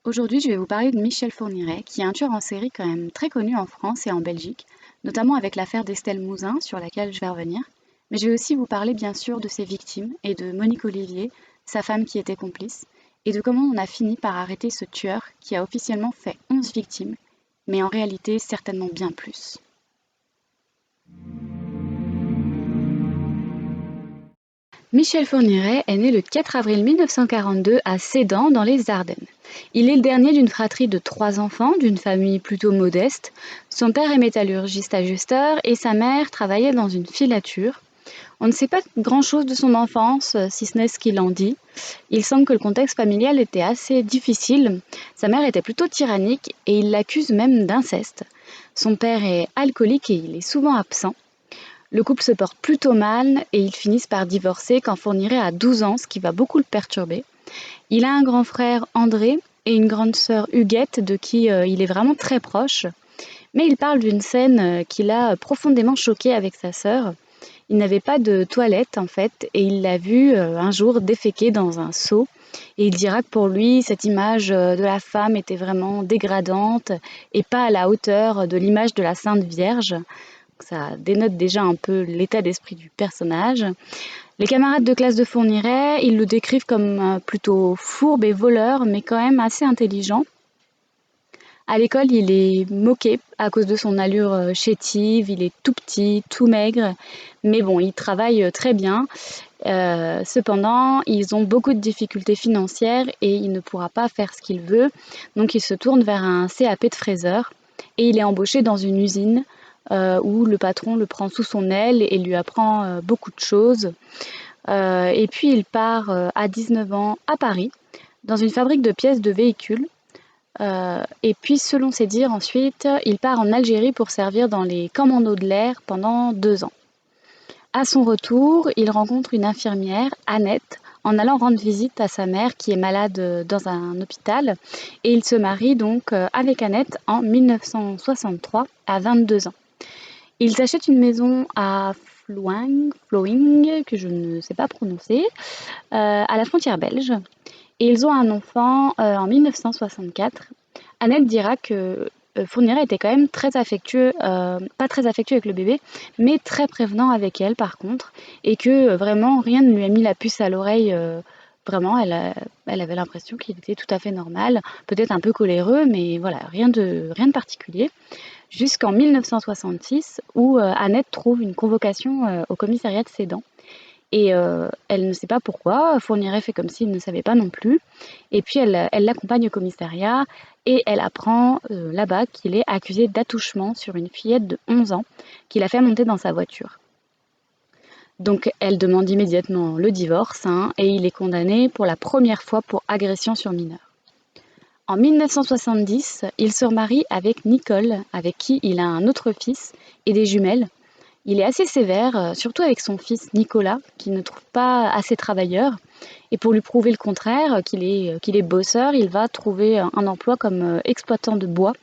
Aujourd'hui, je vais vous parler de Michel Fourniret, qui est un tueur en série quand même très connu en France et en Belgique, notamment avec l'affaire d'Estelle Mouzin, sur laquelle je vais revenir. Mais je vais aussi vous parler bien sûr de ses victimes et de Monique Olivier, sa femme qui était complice, et de comment on a fini par arrêter ce tueur qui a officiellement fait 11 victimes, mais en réalité certainement bien plus. Michel Fourniret est né le 4 avril 1942 à Sedan, dans les Ardennes. Il est le dernier d'une fratrie de 3 enfants, d'une famille plutôt modeste. Son père est métallurgiste ajusteur et sa mère travaillait dans une filature. On ne sait pas grand-chose de son enfance, si ce n'est ce qu'il en dit. Il semble que le contexte familial était assez difficile. Sa mère était plutôt tyrannique et il l'accuse même d'inceste. Son père est alcoolique et il est souvent absent. Le couple se porte plutôt mal et ils finissent par divorcer quand Fourniret a 12 ans, ce qui va beaucoup le perturber. Il a un grand frère, André, et une grande sœur, Huguette, de qui il est vraiment très proche. Mais il parle d'une scène qui l'a profondément choqué avec sa sœur. Il n'avait pas de toilette en fait et il l'a vue un jour déféquer dans un seau. Et il dira que pour lui, cette image de la femme était vraiment dégradante et pas à la hauteur de l'image de la Sainte Vierge. Ça dénote déjà un peu l'état d'esprit du personnage. Les camarades de classe de Fourniret, ils le décrivent comme plutôt fourbe et voleur, mais quand même assez intelligent. À l'école, il est moqué à cause de son allure chétive, il est tout petit, tout maigre, mais bon, il travaille très bien. Cependant, ils ont beaucoup de difficultés financières et il ne pourra pas faire ce qu'il veut, donc il se tourne vers un CAP de fraiseur et il est embauché dans une usine où le patron le prend sous son aile et lui apprend beaucoup de choses. Et puis il part à 19 ans à Paris, dans une fabrique de pièces de véhicules. Et puis selon ses dires ensuite, il part en Algérie pour servir dans les commandos de l'air pendant 2 ans. À son retour, il rencontre une infirmière, Annette, en allant rendre visite à sa mère qui est malade dans un hôpital. Et il se marie donc avec Annette en 1963 à 22 ans. Ils achètent une maison à Flowing, que je ne sais pas prononcer, à la frontière belge. Et ils ont un enfant en 1964. Annette dira que Fourniret était quand même très affectueux, pas très affectueux avec le bébé, mais très prévenant avec elle par contre, et que vraiment rien ne lui a mis la puce à l'oreille. Vraiment, elle avait l'impression qu'il était tout à fait normal, peut-être un peu coléreux, mais voilà, rien de particulier jusqu'en 1966 où Annette trouve une convocation au commissariat de Sedan. Et elle ne sait pas pourquoi, Fourniret fait comme s'il ne savait pas non plus. Et puis elle l'accompagne au commissariat et elle apprend là-bas qu'il est accusé d'attouchement sur une fillette de 11 ans qu'il a fait monter dans sa voiture. Donc elle demande immédiatement le divorce et il est condamné pour la première fois pour agression sur mineur. En 1970, il se remarie avec Nicole, avec qui il a un autre fils et des jumelles. Il est assez sévère, surtout avec son fils Nicolas, qu'il ne trouve pas assez travailleur. Et pour lui prouver le contraire, qu'il est bosseur, il va trouver un emploi comme exploitant de bois.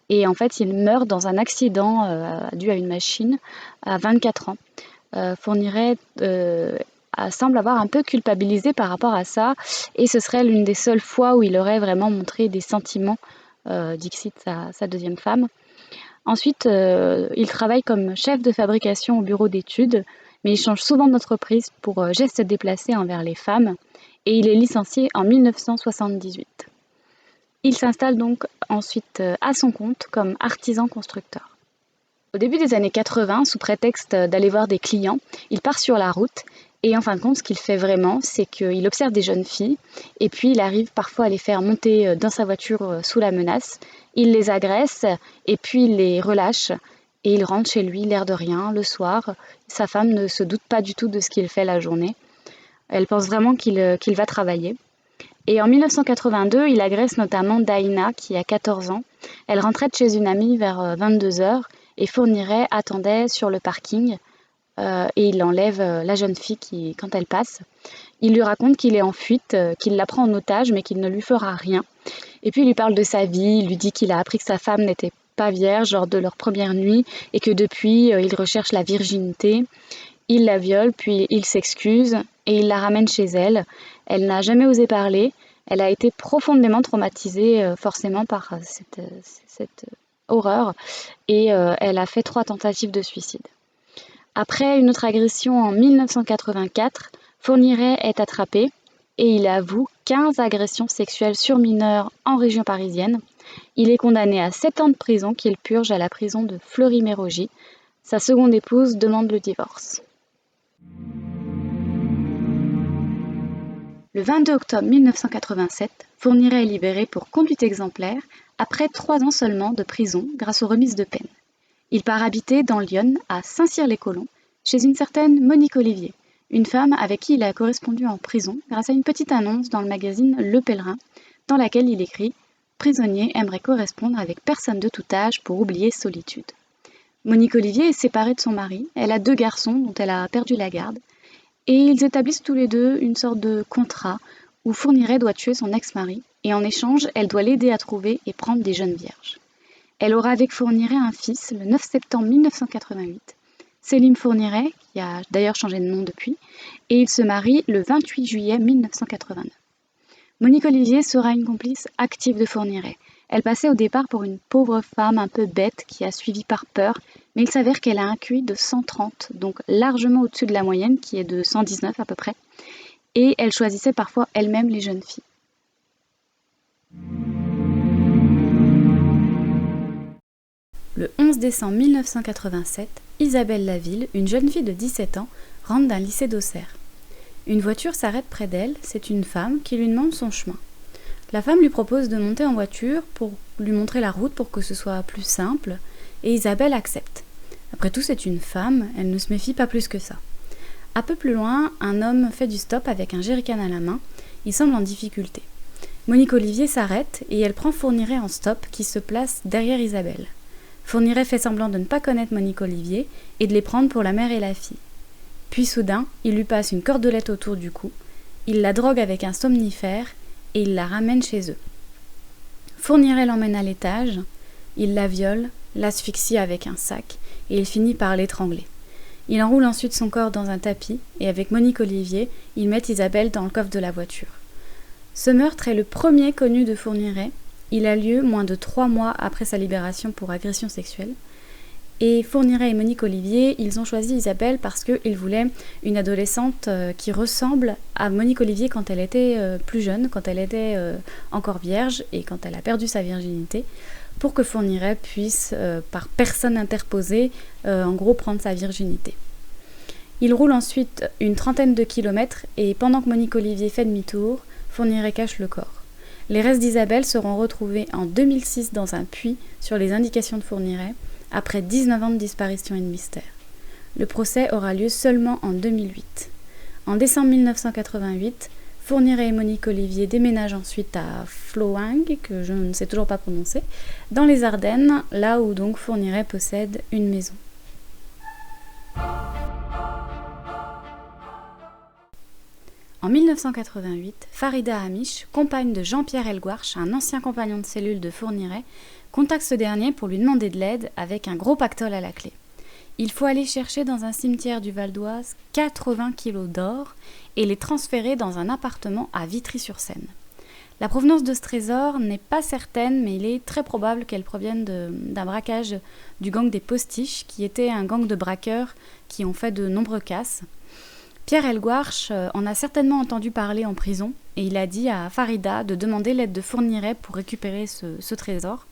Et en fait, il meurt dans un accident dû à une machine à 24 ans. Fourniret semble avoir un peu culpabilisé par rapport à ça, et ce serait l'une des seules fois où il aurait vraiment montré des sentiments, dixit sa deuxième femme. Ensuite, il travaille comme chef de fabrication au bureau d'études, mais il change souvent d'entreprise pour gestes déplacés envers les femmes, et il est licencié en 1978. Il s'installe donc ensuite à son compte comme artisan constructeur. Au début des années 80, sous prétexte d'aller voir des clients, il part sur la route et en fin de compte, ce qu'il fait vraiment, c'est qu'il observe des jeunes filles et puis il arrive parfois à les faire monter dans sa voiture sous la menace. Il les agresse et puis il les relâche et il rentre chez lui l'air de rien le soir. Sa femme ne se doute pas du tout de ce qu'il fait la journée. Elle pense vraiment qu'il va travailler. Et en 1982, il agresse notamment Daïna, qui a 14 ans. Elle rentrait de chez une amie vers 22 heures et Fourniret attendait sur le parking et il enlève la jeune fille quand elle passe. Il lui raconte qu'il est en fuite, qu'il la prend en otage mais qu'il ne lui fera rien. Et puis il lui parle de sa vie, il lui dit qu'il a appris que sa femme n'était pas vierge lors de leur première nuit et que depuis il recherche la virginité. Il la viole, puis il s'excuse et il la ramène chez elle. Elle n'a jamais osé parler, Elle a été profondément traumatisée forcément par cette horreur et elle a fait 3 tentatives de suicide. Après une autre agression en 1984, Fourniret est attrapé et il avoue 15 agressions sexuelles sur mineurs en région parisienne. Il est condamné à 7 ans de prison qu'il purge à la prison de Fleury-Mérogis. Sa seconde épouse demande le divorce. Le 22 octobre 1987, Fourniret est libéré pour conduite exemplaire après 3 ans seulement de prison grâce aux remises de peine. Il part habiter dans l'Yonne, à Saint-Cyr-les-Colons, chez une certaine Monique Olivier, une femme avec qui il a correspondu en prison grâce à une petite annonce dans le magazine Le Pèlerin, dans laquelle il écrit « Prisonnier aimerait correspondre avec personne de tout âge pour oublier solitude ». Monique Olivier est séparée de son mari, elle a 2 garçons dont elle a perdu la garde, et ils établissent tous les deux une sorte de contrat où Fourniret doit tuer son ex-mari, et en échange, elle doit l'aider à trouver et prendre des jeunes vierges. Elle aura avec Fourniret un fils le 9 septembre 1988, Selim Fourniret, qui a d'ailleurs changé de nom depuis, et ils se marient le 28 juillet 1989. Monique Olivier sera une complice active de Fourniret. Elle passait au départ pour une pauvre femme un peu bête qui a suivi par peur, mais il s'avère qu'elle a un QI de 130, donc largement au-dessus de la moyenne, qui est de 119 à peu près, et elle choisissait parfois elle-même les jeunes filles. Le 11 décembre 1987, Isabelle Laville, une jeune fille de 17 ans, rentre d'un lycée d'Auxerre. Une voiture s'arrête près d'elle, c'est une femme qui lui demande son chemin. La femme lui propose de monter en voiture pour lui montrer la route pour que ce soit plus simple, et Isabelle accepte. Après tout, c'est une femme, elle ne se méfie pas plus que ça. Un peu plus loin, un homme fait du stop avec un jerrycan à la main, il semble en difficulté. Monique Olivier s'arrête et elle prend Fourniret en stop qui se place derrière Isabelle. Fourniret fait semblant de ne pas connaître Monique Olivier et de les prendre pour la mère et la fille. Puis soudain, il lui passe une cordelette autour du cou, il la drogue avec un somnifère et il la ramène chez eux. Fourniret l'emmène à l'étage, il la viole, l'asphyxie avec un sac et il finit par l'étrangler. Il enroule ensuite son corps dans un tapis et avec Monique Olivier, il met Isabelle dans le coffre de la voiture. Ce meurtre est le premier connu de Fourniret. Il a lieu moins de 3 mois après sa libération pour agression sexuelle. Et Fourniret et Monique Olivier, ils ont choisi Isabelle parce qu'ils voulaient une adolescente qui ressemble à Monique Olivier quand elle était plus jeune, quand elle était encore vierge et quand elle a perdu sa virginité, pour que Fourniret puisse, par personne interposée, en gros prendre sa virginité. Il roule ensuite une 30aine de kilomètres et pendant que Monique Olivier fait demi-tour, Fourniret cache le corps. Les restes d'Isabelle seront retrouvés en 2006 dans un puits sur les indications de Fourniret, après 19 ans de disparition et de mystère. Le procès aura lieu seulement en 2008. En décembre 1988, Fourniret et Monique Olivier déménagent ensuite à Floing, que je ne sais toujours pas prononcer, dans les Ardennes, là où donc Fourniret possède une maison. En 1988, Farida Hamish, compagne de Jean-Pierre Elgouarch, un ancien compagnon de cellule de Fourniret, contacte ce dernier pour lui demander de l'aide avec un gros pactole à la clé. Il faut aller chercher dans un cimetière du Val d'Oise 80 kilos d'or et les transférer dans un appartement à Vitry-sur-Seine. La provenance de ce trésor n'est pas certaine, mais il est très probable qu'elle provienne d'un braquage du gang des Postiches, qui était un gang de braqueurs qui ont fait de nombreux casses. Pierre Elgouarch en a certainement entendu parler en prison et il a dit à Farida de demander l'aide de Fourniret pour récupérer ce trésor.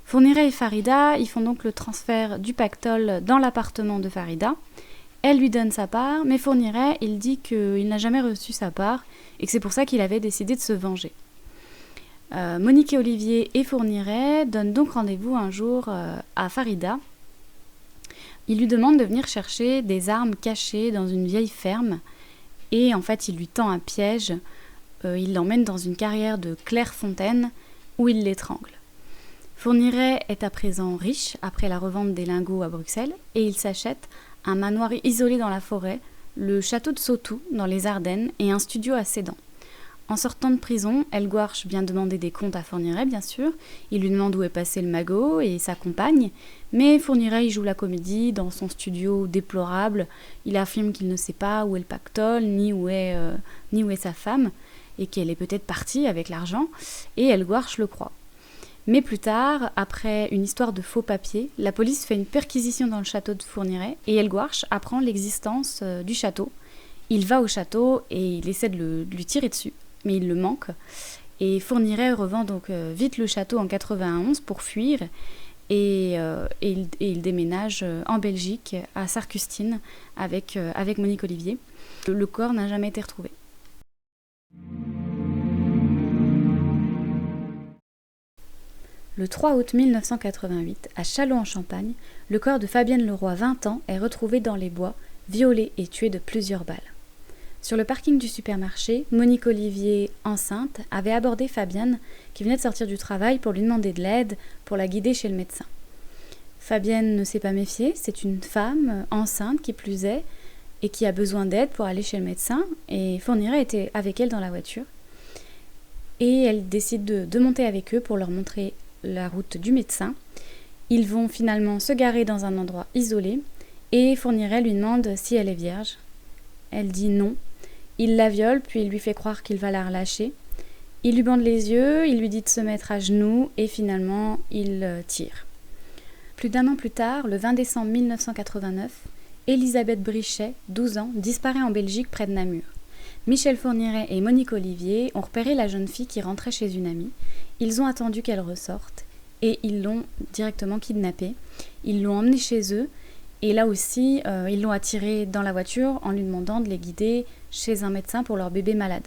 Fourniret et Farida, ils font donc le transfert du pactole dans l'appartement de Farida. Elle lui donne sa part, mais Fourniret, il dit qu'il n'a jamais reçu sa part et que c'est pour ça qu'il avait décidé de se venger. Monique et Olivier et Fourniret donnent donc rendez-vous un jour à Farida. Il lui demande de venir chercher des armes cachées dans une vieille ferme et en fait il lui tend un piège, il l'emmène dans une carrière de Clairefontaine où il l'étrangle. Fourniret est à présent riche après la revente des lingots à Bruxelles et il s'achète un manoir isolé dans la forêt, le château de Sautou dans les Ardennes et un studio à Sedan. En sortant de prison, Elgouarch vient demander des comptes à Fourniret, bien sûr. Il lui demande où est passé le magot et sa compagne. Mais Fourniret, il joue la comédie dans son studio déplorable. Il affirme qu'il ne sait pas où est le pactole, ni où est sa femme. et qu'elle est peut-être partie avec l'argent, et Helgwarch le croit. Mais plus tard, après une histoire de faux papiers, la police fait une perquisition dans le château de Fourniret et Helgwarch apprend l'existence du château. Il va au château et il essaie de lui tirer dessus, mais il le manque. Et Fourniret revend donc vite le château en 91 pour fuir et il déménage en Belgique, à Sarcustine, avec Monique Olivier. Le corps n'a jamais été retrouvé. Le 3 août 1988, à Châlons-en-Champagne, le corps de Fabienne Leroy, 20 ans, est retrouvé dans les bois, violé et tué de plusieurs balles. Sur le parking du supermarché, Monique Olivier, enceinte, avait abordé Fabienne, qui venait de sortir du travail, pour lui demander de l'aide, pour la guider chez le médecin. Fabienne ne s'est pas méfiée, c'est une femme enceinte qui plus est, et qui a besoin d'aide pour aller chez le médecin, et Fourniret était avec elle dans la voiture. Et elle décide de monter avec eux pour leur montrer la route du médecin. Ils vont finalement se garer dans un endroit isolé, et Fourniret lui demande si elle est vierge. Elle dit non. Il la viole, puis il lui fait croire qu'il va la relâcher. Il lui bande les yeux, il lui dit de se mettre à genoux, et finalement, il tire. Plus d'1 an plus tard, le 20 décembre 1989, Elisabeth Brichet, 12 ans, disparaît en Belgique près de Namur. Michel Fourniret et Monique Olivier ont repéré la jeune fille qui rentrait chez une amie. Ils ont attendu qu'elle ressorte et ils l'ont directement kidnappée. Ils l'ont emmenée chez eux et là aussi, ils l'ont attirée dans la voiture en lui demandant de les guider chez un médecin pour leur bébé malade.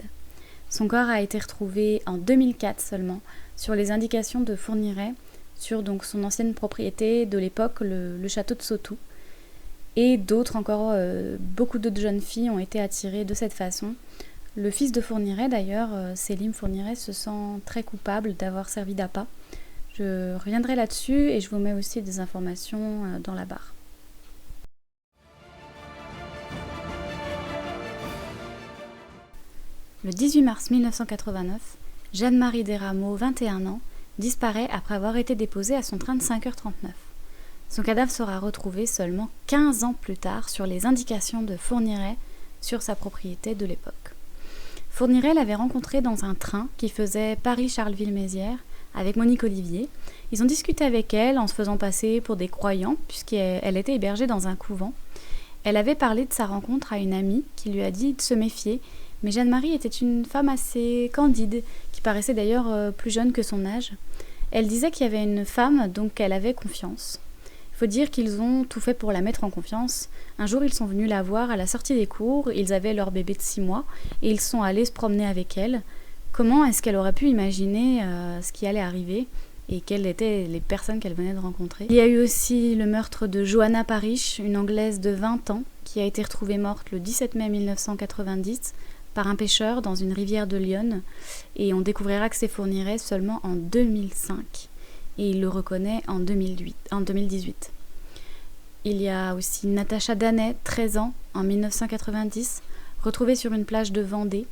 Son corps a été retrouvé en 2004 seulement sur les indications de Fourniret sur donc son ancienne propriété de l'époque, le château de Sautou. Et d'autres encore, beaucoup d'autres jeunes filles ont été attirées de cette façon. Le fils de Fourniret d'ailleurs, Selim Fourniret, se sent très coupable d'avoir servi d'appât. Je reviendrai là-dessus et je vous mets aussi des informations dans la barre. Le 18 mars 1989, Jeanne-Marie Desrameaux, 21 ans, disparaît après avoir été déposée à son train de 5h39. Son cadavre sera retrouvé seulement 15 ans plus tard sur les indications de Fourniret sur sa propriété de l'époque. Fourniret l'avait rencontrée dans un train qui faisait Paris-Charleville-Mézières avec Monique Olivier. Ils ont discuté avec elle en se faisant passer pour des croyants puisqu'elle était hébergée dans un couvent. Elle avait parlé de sa rencontre à une amie qui lui a dit de se méfier, mais Jeanne-Marie était une femme assez candide, qui paraissait d'ailleurs plus jeune que son âge. Elle disait qu'il y avait une femme dont elle avait confiance. Il faut dire qu'ils ont tout fait pour la mettre en confiance. Un jour, ils sont venus la voir à la sortie des cours, ils avaient leur bébé de 6 mois, et ils sont allés se promener avec elle. Comment est-ce qu'elle aurait pu imaginer ce qui allait arriver et quelles étaient les personnes qu'elle venait de rencontrer? Il y a eu aussi le meurtre de Johanna Parish, une Anglaise de 20 ans, qui a été retrouvée morte le 17 mai 1990 par un pêcheur dans une rivière de Lyon, et on découvrira que c'est Fourniret seulement en 2005. Et il le reconnaît en 2018. Il y a aussi Natacha Danet, 13 ans, en 1990, retrouvée sur une plage de Vendée.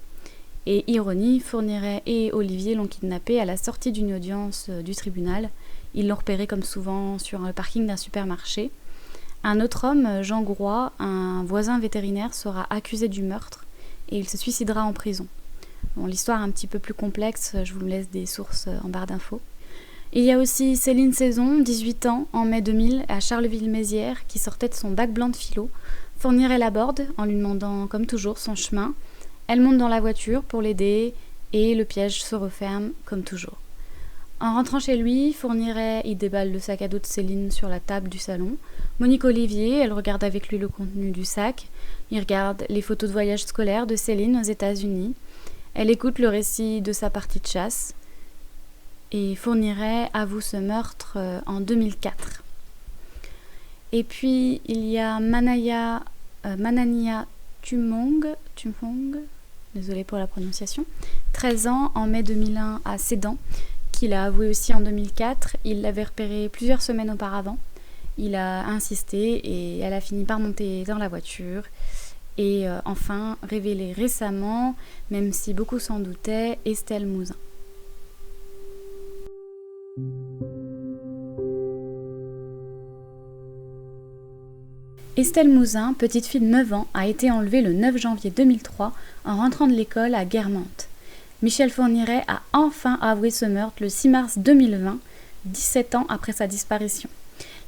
Et ironie, Fourniret et Olivier l'ont kidnappée à la sortie d'une audience du tribunal. Ils l'ont repérée comme souvent sur le parking d'un supermarché. Un autre homme, Jean Groix, un voisin vétérinaire, sera accusé du meurtre et il se suicidera en prison. Bon, l'histoire est un petit peu plus complexe, je vous laisse des sources en barre d'infos. Il y a aussi Céline Saison, 18 ans, en mai 2000, à Charleville-Mézières, qui sortait de son bac blanc de philo. Fourniret l'aborde en lui demandant, comme toujours, son chemin. Elle monte dans la voiture pour l'aider et le piège se referme, comme toujours. En rentrant chez lui, Fourniret y déballe le sac à dos de Céline sur la table du salon. Monique Olivier, elle regarde avec lui le contenu du sac. Il regarde les photos de voyage scolaire de Céline aux États-Unis. Elle écoute le récit de sa partie de chasse. Et Fourniret avoue ce meurtre en 2004. Et puis, il y a Manania Tumong, désolée pour la prononciation, 13 ans, en mai 2001 à Sedan, qu'il a avoué aussi en 2004. Il l'avait repéré plusieurs semaines auparavant. Il a insisté et elle a fini par monter dans la voiture. Et enfin, révélé récemment, même si beaucoup s'en doutaient, Estelle Mouzin. Estelle Mouzin, petite fille de 9 ans, a été enlevée le 9 janvier 2003 en rentrant de l'école à Guermantes. Michel Fourniret a enfin avoué ce meurtre le 6 mars 2020, 17 ans après sa disparition.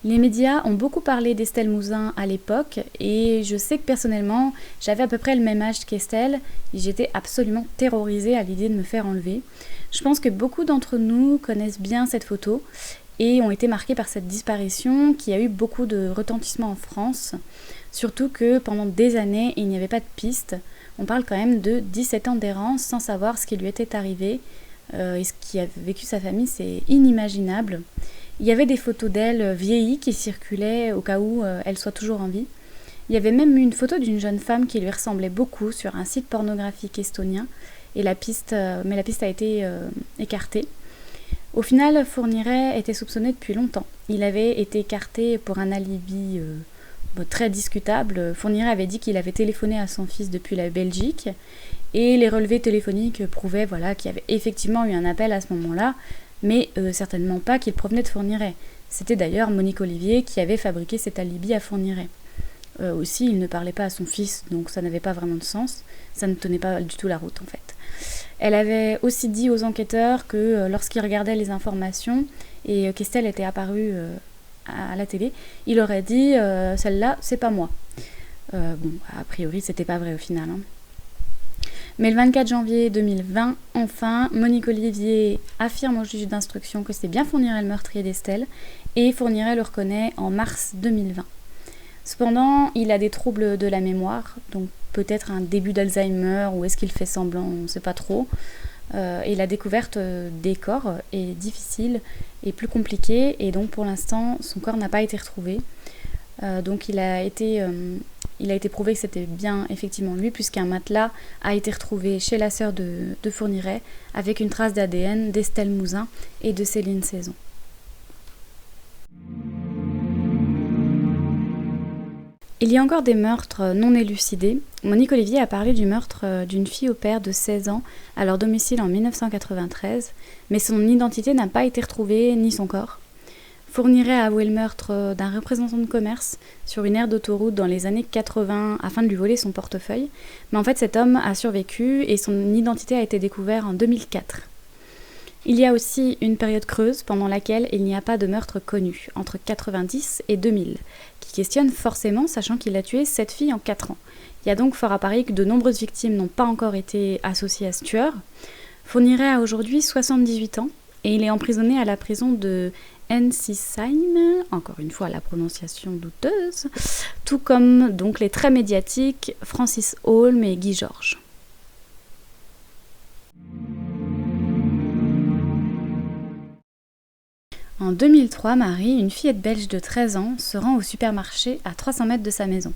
Les médias ont beaucoup parlé d'Estelle Mouzin à l'époque et je sais que personnellement, j'avais à peu près le même âge qu'Estelle et j'étais absolument terrorisée à l'idée de me faire enlever. Je pense que beaucoup d'entre nous connaissent bien cette photo et ont été marqués par cette disparition qui a eu beaucoup de retentissement en France, surtout que pendant des années, il n'y avait pas de piste. On parle quand même de 17 ans d'errance sans savoir ce qui lui était arrivé et ce qui a vécu sa famille, c'est inimaginable. Il y avait des photos d'elle vieillie qui circulaient au cas où elle soit toujours en vie. Il y avait même une photo d'une jeune femme qui lui ressemblait beaucoup sur un site pornographique estonien, mais la piste a été écartée. Au final, Fourniret était soupçonné depuis longtemps. Il avait été écarté pour un alibi très discutable. Fourniret avait dit qu'il avait téléphoné à son fils depuis la Belgique et les relevés téléphoniques prouvaient qu'il y avait effectivement eu un appel à ce moment-là, mais certainement pas qu'il provenait de Fourniret. C'était d'ailleurs Monique Olivier qui avait fabriqué cet alibi à Fourniret. Aussi, il ne parlait pas à son fils, donc ça n'avait pas vraiment de sens. Ça ne tenait pas du tout la route en fait. Elle avait aussi dit aux enquêteurs que lorsqu'ils regardaient les informations et qu'Estelle était apparue à la télé, il aurait dit celle-là, c'est pas moi. A priori, c'était pas vrai au final. Mais le 24 janvier 2020, enfin, Monique Olivier affirme au juge d'instruction que c'est bien Fourniret le meurtrier d'Estelle, et Fourniret le reconnaît en mars 2020. Cependant, il a des troubles de la mémoire, donc peut-être un début d'Alzheimer, ou est-ce qu'il fait semblant, on ne sait pas trop. Et la découverte des corps est difficile et plus compliquée, et donc pour l'instant, son corps n'a pas été retrouvé. Donc il a été prouvé que c'était bien effectivement lui, puisqu'un matelas a été retrouvé chez la sœur de Fourniret avec une trace d'ADN d'Estelle Mouzin et de Céline Saison. Il y a encore des meurtres non élucidés. Monique Olivier a parlé du meurtre d'une fille au père de 16 ans à leur domicile en 1993, mais son identité n'a pas été retrouvée ni son corps. Fourniret a avoué le meurtre d'un représentant de commerce sur une aire d'autoroute dans les années 80 afin de lui voler son portefeuille, mais en fait cet homme a survécu et son identité a été découverte en 2004. Il y a aussi une période creuse pendant laquelle il n'y a pas de meurtre connu, entre 90 et 2000, qui questionne forcément sachant qu'il a tué 7 filles en 4 ans. Il y a donc fort à parier que de nombreuses victimes n'ont pas encore été associées à ce tueur. Fourniret a aujourd'hui 78 ans et il est emprisonné à la prison de Ensisheim, encore une fois la prononciation douteuse, tout comme donc les très médiatiques Francis Holm et Guy Georges. En 2003, Marie, une fillette belge de 13 ans, se rend au supermarché à 300 mètres de sa maison.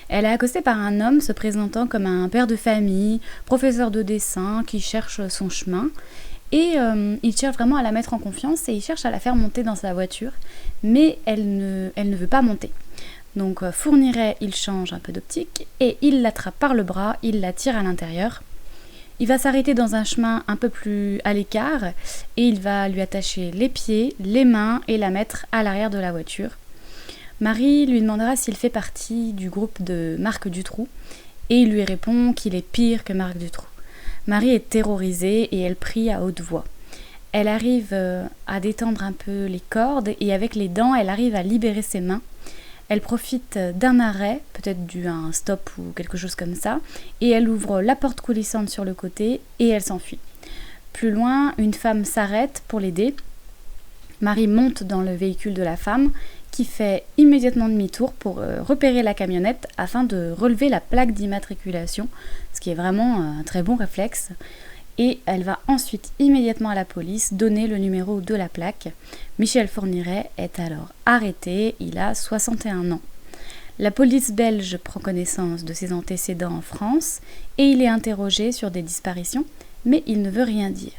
Elle est accostée par un homme se présentant comme un père de famille, professeur de dessin, qui cherche son chemin. Et il cherche vraiment à la mettre en confiance et il cherche à la faire monter dans sa voiture, mais elle ne veut pas monter. Donc Fourniret, il change un peu d'optique et il l'attrape par le bras, il la tire à l'intérieur. Il va s'arrêter dans un chemin un peu plus à l'écart et il va lui attacher les pieds, les mains et la mettre à l'arrière de la voiture. Marie lui demandera s'il fait partie du groupe de Marc Dutroux et il lui répond qu'il est pire que Marc Dutroux. Marie est terrorisée et elle prie à haute voix. Elle arrive à détendre un peu les cordes et avec les dents, elle arrive à libérer ses mains. Elle profite d'un arrêt, peut-être dû à un stop ou quelque chose comme ça, et elle ouvre la porte coulissante sur le côté et elle s'enfuit. Plus loin, une femme s'arrête pour l'aider. Marie monte dans le véhicule de la femme qui fait immédiatement demi-tour pour repérer la camionnette afin de relever la plaque d'immatriculation, ce qui est vraiment un très bon réflexe. Et elle va ensuite immédiatement à la police donner le numéro de la plaque. Michel Fourniret est alors arrêté, il a 61 ans. La police belge prend connaissance de ses antécédents en France et il est interrogé sur des disparitions, mais il ne veut rien dire.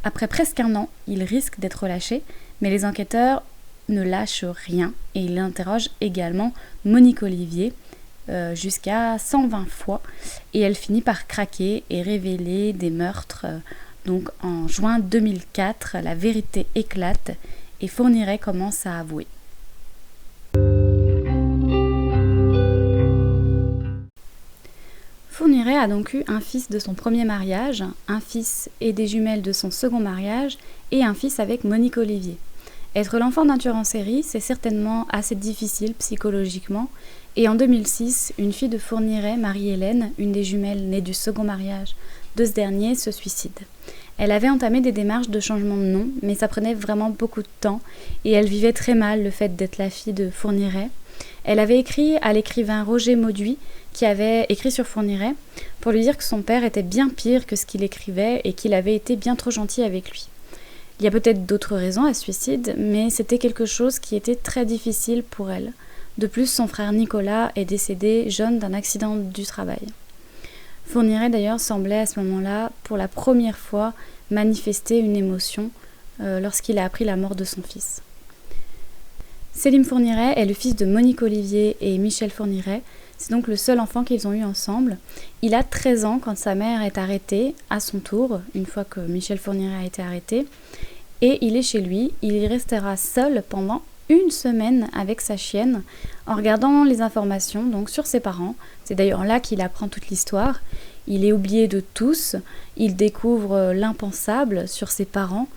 Après presque un an, il risque d'être relâché, mais les enquêteurs ne lâchent rien et ils interrogent également Monique Olivier, jusqu'à 120 fois et elle finit par craquer et révéler des meurtres. Donc en juin 2004, la vérité éclate et Fourniret commence à avouer. Fourniret a donc eu un fils de son premier mariage, un fils et des jumelles de son second mariage, et un fils avec Monique Olivier. Être l'enfant d'un tueur en série, c'est certainement assez difficile psychologiquement, et en 2006, une fille de Fourniret, Marie-Hélène, une des jumelles nées du second mariage de ce dernier, se suicide. Elle avait entamé des démarches de changement de nom, mais ça prenait vraiment beaucoup de temps, et elle vivait très mal le fait d'être la fille de Fourniret. Elle avait écrit à l'écrivain Roger Mauduit, qui avait écrit sur Fourniret, pour lui dire que son père était bien pire que ce qu'il écrivait et qu'il avait été bien trop gentil avec lui. Il y a peut-être d'autres raisons à ce suicide, mais c'était quelque chose qui était très difficile pour elle. De plus, son frère Nicolas est décédé jeune d'un accident du travail. Fourniret d'ailleurs semblait à ce moment-là, pour la première fois, manifester une émotion lorsqu'il a appris la mort de son fils. Selim Fourniret est le fils de Monique Olivier et Michel Fourniret. C'est donc le seul enfant qu'ils ont eu ensemble. Il a 13 ans quand sa mère est arrêtée, à son tour, une fois que Michel Fourniret a été arrêté. Et il est chez lui, il y restera seul pendant une semaine avec sa chienne, en regardant les informations donc sur ses parents. C'est d'ailleurs là qu'il apprend toute l'histoire. Il est oublié de tous, il découvre l'impensable sur ses parents,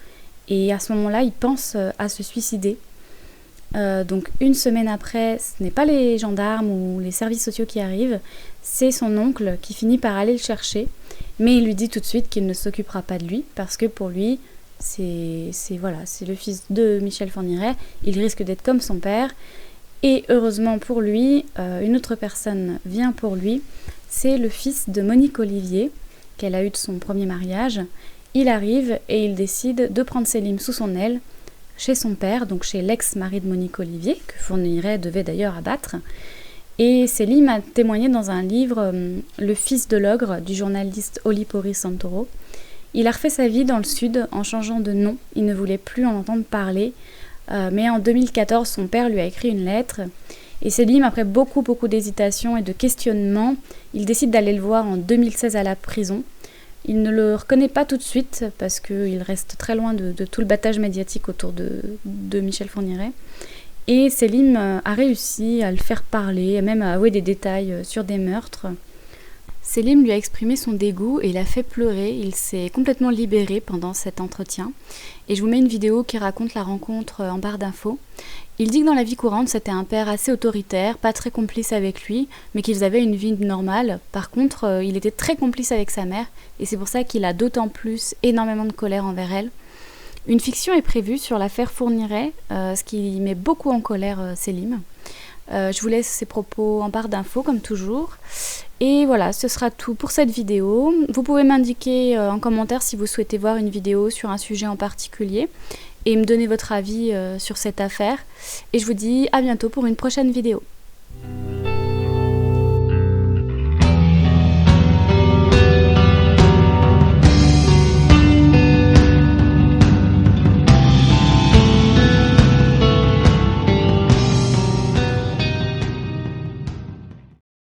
et à ce moment-là, il pense à se suicider. Donc une semaine après, ce n'est pas les gendarmes ou les services sociaux qui arrivent, c'est son oncle qui finit par aller le chercher, mais il lui dit tout de suite qu'il ne s'occupera pas de lui, parce que pour lui, c'est le fils de Michel Fourniret, il risque d'être comme son père, et heureusement pour lui, une autre personne vient pour lui, c'est le fils de Monique Olivier, qu'elle a eu de son premier mariage. Il arrive et il décide de prendre Selim sous son aile, chez son père, donc chez l'ex-mari de Monique Olivier, que Fourniret devait d'ailleurs abattre. Et Selim a témoigné dans un livre, Le fils de l'ogre, du journaliste Olipori Santoro. Il a refait sa vie dans le sud en changeant de nom, il ne voulait plus en entendre parler, mais en 2014, son père lui a écrit une lettre, et Selim, après beaucoup d'hésitation et de questionnement, il décide d'aller le voir en 2016 à la prison. Il ne le reconnaît pas tout de suite parce qu'il reste très loin de tout le battage médiatique autour de Michel Fourniret. Et Selim a réussi à le faire parler et même à avouer des détails sur des meurtres. Selim lui a exprimé son dégoût et l'a fait pleurer. Il s'est complètement libéré pendant cet entretien. Et je vous mets une vidéo qui raconte la rencontre en barre d'infos. Il dit que dans la vie courante, c'était un père assez autoritaire, pas très complice avec lui, mais qu'ils avaient une vie normale. Par contre, il était très complice avec sa mère, et c'est pour ça qu'il a d'autant plus énormément de colère envers elle. Une fiction est prévue sur l'affaire Fourniret, ce qui met beaucoup en colère Selim. Je vous laisse ses propos en barre d'infos, comme toujours. Et voilà, ce sera tout pour cette vidéo. Vous pouvez m'indiquer en commentaire si vous souhaitez voir une vidéo sur un sujet en particulier et me donner votre avis sur cette affaire. Et je vous dis à bientôt pour une prochaine vidéo.